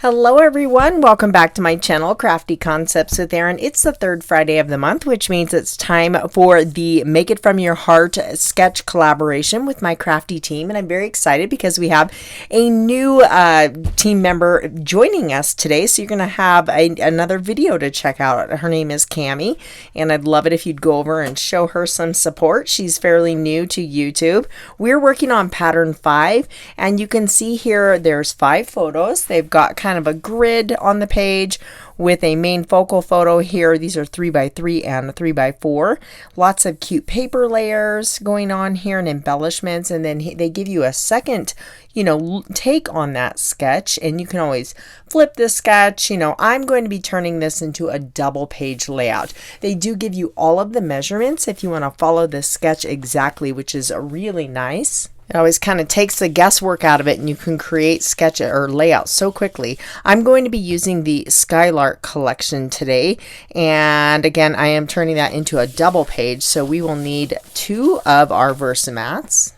Hello everyone, welcome back to my channel, Crafty Concepts with Erin. It's the third Friday of the month, which means it's time for the Make It From Your Heart sketch collaboration with my crafty team. And I'm very excited because we have a new team member joining us today. So you're going to have another video to check out. Her name is Cammie, and I'd love it if you'd go over and show her some support. She's fairly new to YouTube. We're working on pattern 5, and you can see here there's 5 photos. They've got kind of a grid on the page with a main focal photo here. These are 3x3 and 3x4. Lots of cute paper layers going on here and embellishments, and then they give you a second take on that sketch, and you can always flip the sketch. I'm going to be turning this into a double page layout. They do give you all of the measurements if you want to follow the sketch exactly, which is really nice. It always kind of takes the guesswork out of it, and you can create sketch or layout so quickly. I'm going to be using the Skylark collection today, and again, I am turning that into a double page, so we will need 2 of our Versamats.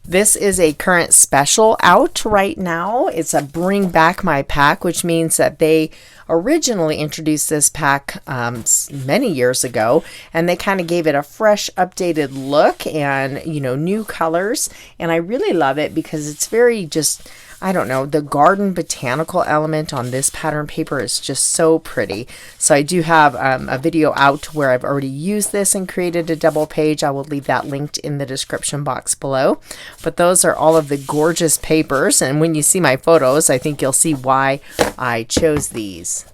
This is a current special out right now. It's a Bring Back My Pack, which means that they originally introduced this pack many years ago, and they kind of gave it a fresh, updated look and, new colors. And I really love it because it's very just, I don't know, the garden botanical element on this pattern paper is just so pretty. So I do have a video out where I've already used this and created a double page. I will leave that linked in the description box below. But those are all of the gorgeous papers, and when you see my photos, I think you'll see why I chose these.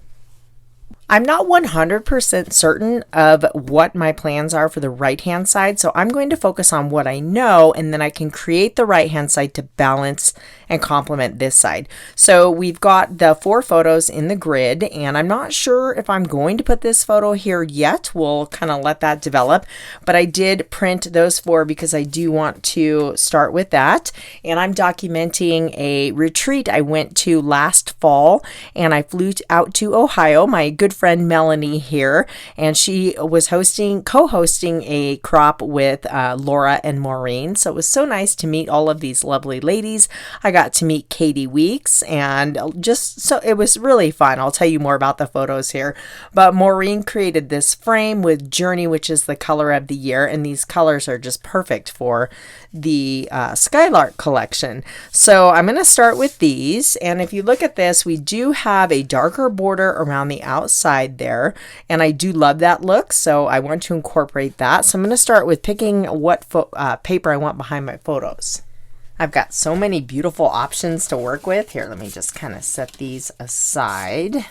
I'm not 100% certain of what my plans are for the right-hand side, so I'm going to focus on what I know, and then I can create the right-hand side to balance and complement this side. So we've got the 4 photos in the grid, and I'm not sure if I'm going to put this photo here yet. We'll kind of let that develop, but I did print those 4 because I do want to start with that. And I'm documenting a retreat I went to last fall, and I flew out to Ohio. My good friend Melanie here, and she was co-hosting a crop with Laura and Maureen. So it was so nice to meet all of these lovely ladies. I got to meet Katie Weeks, and it was really fun. I'll tell you more about the photos here, but Maureen created this frame with Journey, which is the color of the year, and these colors are just perfect for the Skylark collection. So I'm going to start with these, and if you look at this, we do have a darker border around the outside there, and I do love that look, so I want to incorporate that. So I'm going to start with picking what paper I want behind my photos. I've got so many beautiful options to work with. Here, let me just kind of set these aside.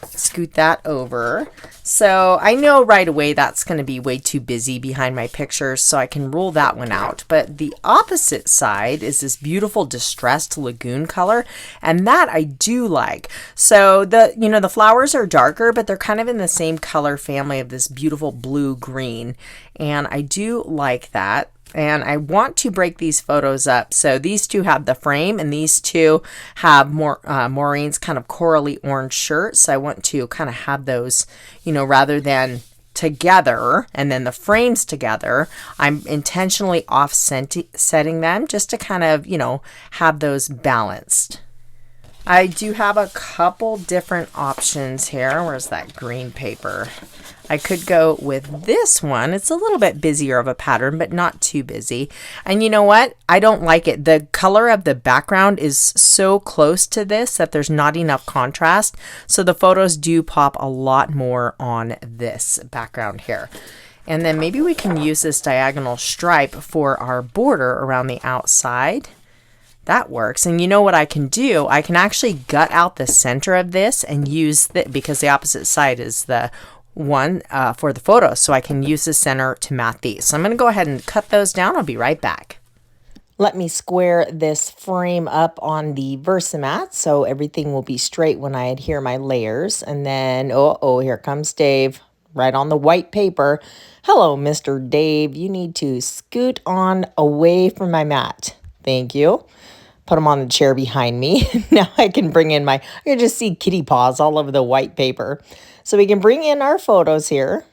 Scoot that over. So I know right away that's going to be way too busy behind my pictures, so I can rule that one out. But the opposite side is this beautiful distressed Lagoon color, and that I do like. So the flowers are darker, but they're kind of in the same color family of this beautiful blue green, and I do like that. And I want to break these photos up. So these 2 have the frame, and these 2 have Maureen's kind of corally orange shirt. So I want to kind of have those, rather than together and then the frames together, I'm intentionally offsetting them just to kind of, have those balanced. I do have a couple different options here. Where's that green paper? I could go with this one. It's a little bit busier of a pattern, but not too busy. And you know what? I don't like it. The color of the background is so close to this that there's not enough contrast. So the photos do pop a lot more on this background here. And then maybe we can use this diagonal stripe for our border around the outside. That works. And you know what I can do? I can actually gut out the center of this and use because the opposite side is the one for the photo, so I can use the center to mat these. So I'm going to go ahead and cut those down. I'll be right back. Let me square this frame up on the Versamat so everything will be straight when I adhere my layers. And then, here comes Dave, right on the white paper. Hello, Mr. Dave. You need to scoot on away from my mat. Thank you. Put them on the chair behind me. Now I can bring in I can just see kitty paws all over the white paper. So we can bring in our photos here.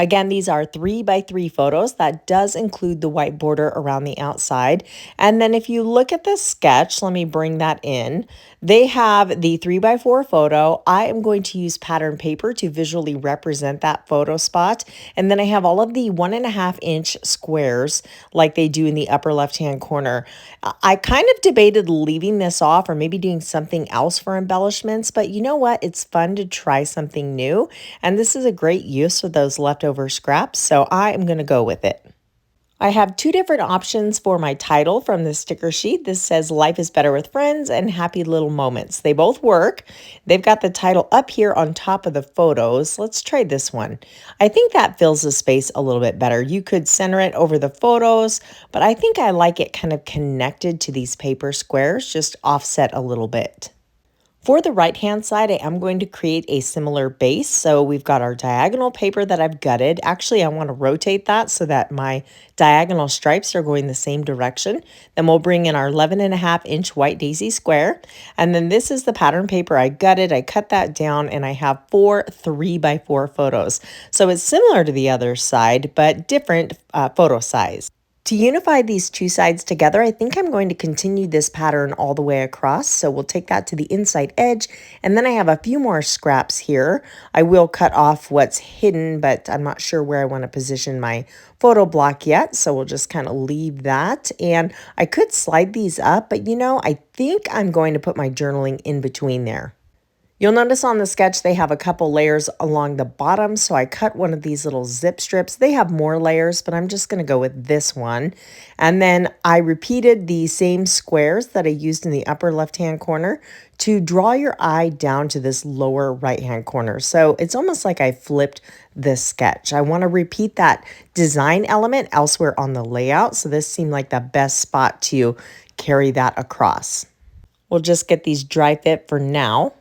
Again, these are 3x3 photos. That does include the white border around the outside. And then if you look at the sketch, let me bring that in. They have the 3x4 photo. I am going to use pattern paper to visually represent that photo spot. And then I have all of the 1.5-inch squares like they do in the upper left-hand corner. I kind of debated leaving this off or maybe doing something else for embellishments, but you know what? It's fun to try something new. And this is a great use of those leftover scraps, so I am going to go with it. I have two different options for my title from the sticker sheet. This says Life is Better with Friends and Happy Little Moments. They both work. They've got the title up here on top of the photos. Let's try this one. I think that fills the space a little bit better. You could center it over the photos, but I think I like it kind of connected to these paper squares, just offset a little bit. For the right-hand side, I am going to create a similar base. So we've got our diagonal paper that I've gutted. Actually, I want to rotate that so that my diagonal stripes are going the same direction. Then we'll bring in our 11.5-inch white daisy square. And then this is the pattern paper I gutted. I cut that down and I have 4 3x4 photos. So it's similar to the other side, but different photo size. To unify these two sides together, I think I'm going to continue this pattern all the way across. So we'll take that to the inside edge. And then I have a few more scraps here. I will cut off what's hidden, but I'm not sure where I want to position my photo block yet. So we'll just kind of leave that. And I could slide these up, but you know, I think I'm going to put my journaling in between there. You'll notice on the sketch they have a couple layers along the bottom, so I cut one of these little zip strips. They have more layers, but I'm just going to go with this one. And then I repeated the same squares that I used in the upper left-hand corner to draw your eye down to this lower right-hand corner. So it's almost like I flipped this sketch. I want to repeat that design element elsewhere on the layout, so this seemed like the best spot to carry that across. We'll just get these dry fit for now.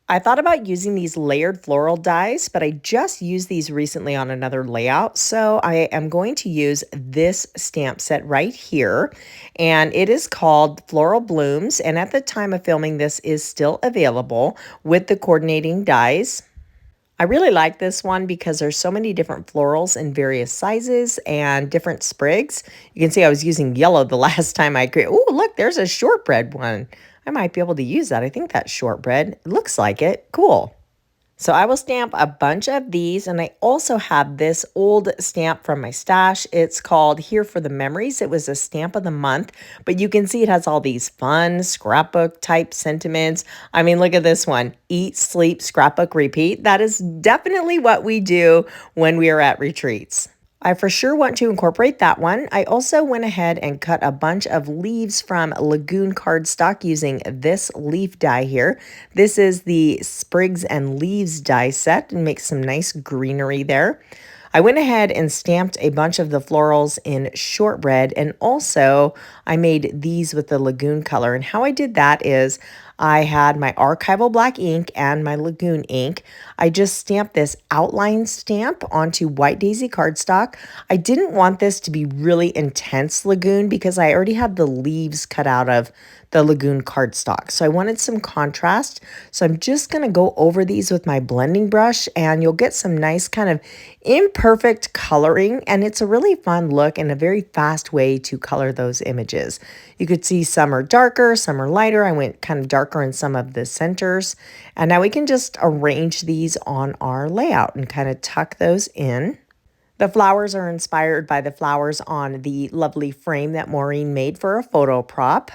I thought about using these layered floral dies, but I just used these recently on another layout. So I am going to use this stamp set right here, and it is called Floral Blooms. And at the time of filming, this is still available with the coordinating dies. I really like this one because there's so many different florals in various sizes and different sprigs. You can see I was using yellow the last time I created. Oh, look, there's a shortbread one. I might be able to use that. I think that's shortbread. It looks like it. Cool. So I will stamp a bunch of these, and I also have this old stamp from my stash. It's called Here for the Memories. It was a stamp of the month, but you can see it has all these fun scrapbook type sentiments. I mean, look at this one. Eat, sleep, scrapbook, repeat. That is definitely what we do when we are at retreats. I for sure want to incorporate that one. I also went ahead and cut a bunch of leaves from Lagoon cardstock using this leaf die here. This is the Sprigs and Leaves die set and makes some nice greenery there. I went ahead and stamped a bunch of the florals in shortbread, and also I made these with the Lagoon color. And how I did that is I had my archival black ink and my Lagoon ink. I just stamped this outline stamp onto white daisy cardstock. I didn't want this to be really intense Lagoon because I already had the leaves cut out of the Lagoon cardstock. So I wanted some contrast. So I'm just going to go over these with my blending brush, and you'll get some nice kind of imperfect coloring. And it's a really fun look and a very fast way to color those images. You could see some are darker, some are lighter. I went kind of darker in some of the centers. And now we can just arrange these on our layout and kind of tuck those in. The flowers are inspired by the flowers on the lovely frame that Maureen made for a photo prop.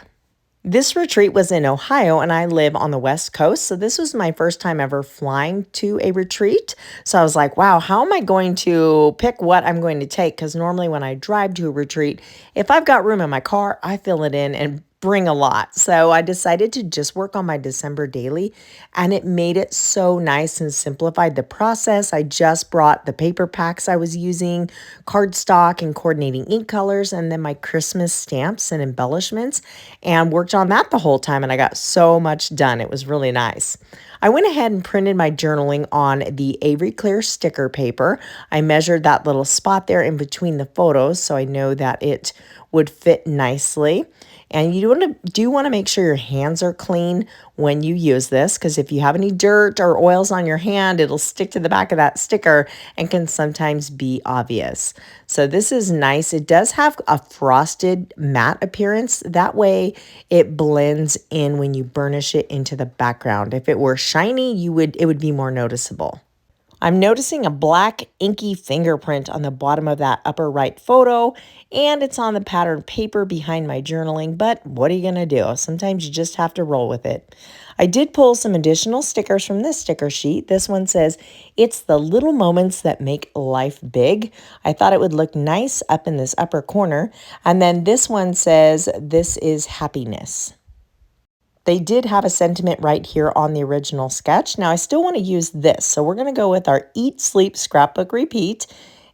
This retreat was in Ohio, and I live on the West Coast, so this was my first time ever flying to a retreat. So I was like, wow, how am I going to pick what I'm going to take? Because normally when I drive to a retreat, if I've got room in my car, I fill it in and bring a lot. So I decided to just work on my December daily, and it made it so nice and simplified the process. I just brought the paper packs I was using, cardstock and coordinating ink colors, and then my Christmas stamps and embellishments, and worked on that the whole time, and I got so much done. It was really nice. I went ahead and printed my journaling on the Avery clear sticker paper. I measured that little spot there in between the photos so I know that it would fit nicely. And you do want to make sure your hands are clean when you use this, because if you have any dirt or oils on your hand, it'll stick to the back of that sticker and can sometimes be obvious. So this is nice. It does have a frosted matte appearance. That way it blends in when you burnish it into the background. If it were shiny, it would be more noticeable. I'm noticing a black inky fingerprint on the bottom of that upper right photo, and it's on the patterned paper behind my journaling, but what are you going to do? Sometimes you just have to roll with it. I did pull some additional stickers from this sticker sheet. This one says, "It's the little moments that make life big." I thought it would look nice up in this upper corner. And then this one says, "This is happiness." They did have a sentiment right here on the original sketch. Now I still want to use this, so we're going to go with our Eat, Sleep, Scrapbook, Repeat.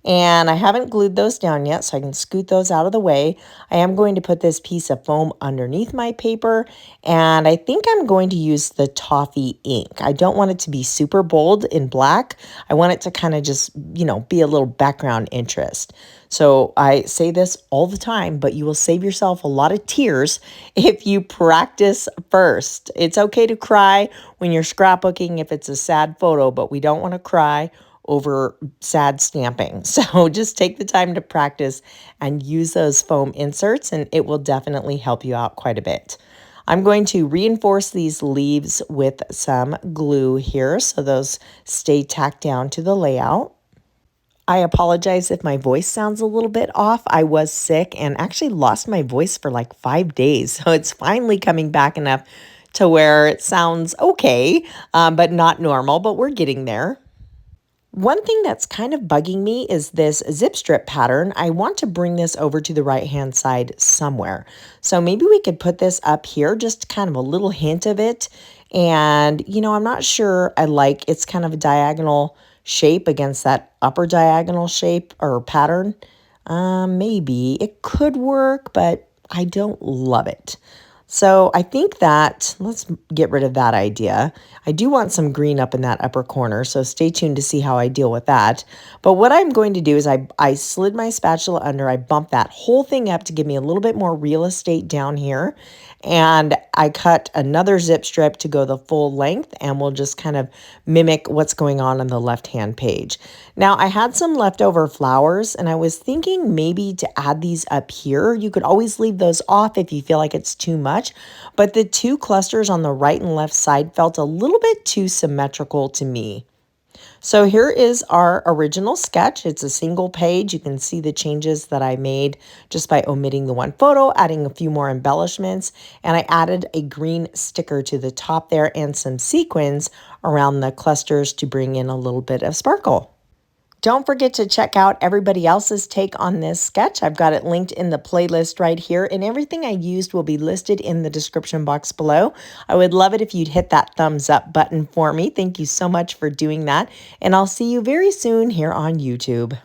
And I haven't glued those down yet, so I can scoot those out of the way. I am going to put this piece of foam underneath my paper, and I think I'm going to use the Toffee ink. I don't want it to be super bold in black. I want it to kind of just, be a little background interest. So I say this all the time, but you will save yourself a lot of tears if you practice first. It's okay to cry when you're scrapbooking if it's a sad photo, but we don't want to cry over sad stamping. So just take the time to practice and use those foam inserts, and it will definitely help you out quite a bit. I'm going to reinforce these leaves with some glue here so those stay tacked down to the layout. I apologize if my voice sounds a little bit off. I was sick and actually lost my voice for like 5 days. So it's finally coming back enough to where it sounds okay, but not normal, but we're getting there. One thing that's kind of bugging me is this zip strip pattern. I want to bring this over to the right-hand side somewhere. So maybe we could put this up here, just kind of a little hint of it. And, I'm not sure it's kind of a diagonal shape against that upper diagonal shape or pattern. Maybe it could work, but I don't love it. So I think that let's get rid of that idea. I do want some green up in that upper corner, so stay tuned to see how I deal with that. But what I'm going to do is I slid my spatula under, I bumped that whole thing up to give me a little bit more real estate down here. And I cut another zip strip to go the full length, and we'll just kind of mimic what's going on the left-hand page. Now, I had some leftover flowers, and I was thinking maybe to add these up here. You could always leave those off if you feel like it's too much, but the two clusters on the right and left side felt a little bit too symmetrical to me. So here is our original sketch. It's a single page. You can see the changes that I made just by omitting the one photo, adding a few more embellishments, and I added a green sticker to the top there and some sequins around the clusters to bring in a little bit of sparkle. Don't forget to check out everybody else's take on this sketch. I've got it linked in the playlist right here, and everything I used will be listed in the description box below. I would love it if you'd hit that thumbs up button for me. Thank you so much for doing that, and I'll see you very soon here on YouTube.